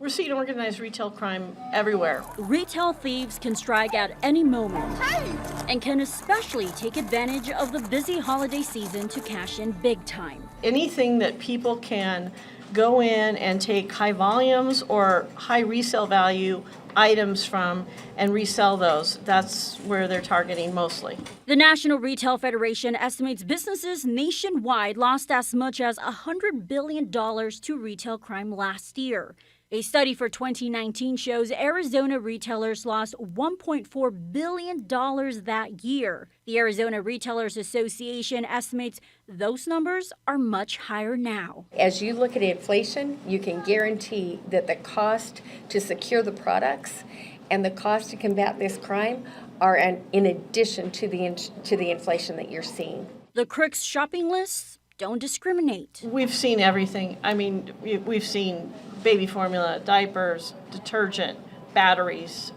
We're seeing organized retail crime everywhere. Retail thieves can strike at any moment and can especially take advantage of the busy holiday season to cash in big time. Anything that people can go in and take high volumes or high resale value items from and resell those, that's where they're targeting mostly. The National Retail Federation estimates businesses nationwide lost as much as $100 billion to retail crime last year. A study for 2019 shows Arizona retailers lost $1.4 billion that year. The Arizona Retailers Association estimates those numbers are much higher now. As you look at inflation, you can guarantee that the cost to secure the products and the cost to combat this crime are in addition to the inflation that you're seeing. The Crooks shopping lists don't discriminate. We've seen everything. I mean, we've seen baby formula, diapers, detergent, batteries,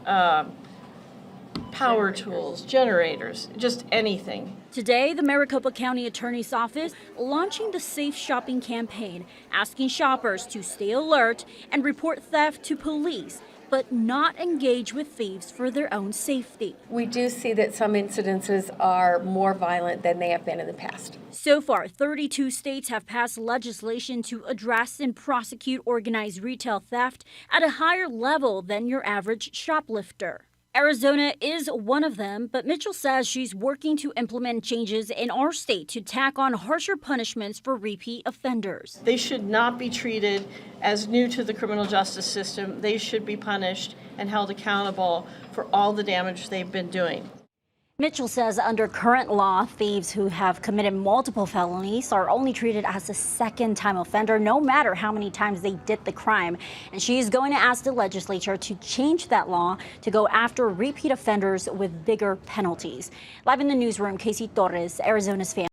power tools, generators, just anything. Today, the Maricopa County Attorney's Office launching the Safe Shopping campaign, asking shoppers to stay alert and report theft to police, but not engage with thieves for their own safety. We do see that some incidences are more violent than they have been in the past. So far, 32 states have passed legislation to address and prosecute organized retail theft at a higher level than your average shoplifter. Arizona is one of them, but Mitchell says she's working to implement changes in our state to tack on harsher punishments for repeat offenders. They should not be treated as new to the criminal justice system. They should be punished and held accountable for all the damage they've been doing. Mitchell says under current law, thieves who have committed multiple felonies are only treated as a second-time offender, no matter how many times they did the crime. And she is going to ask the legislature to change that law to go after repeat offenders with bigger penalties. Live in the newsroom, Casey Torres, Arizona's Fan.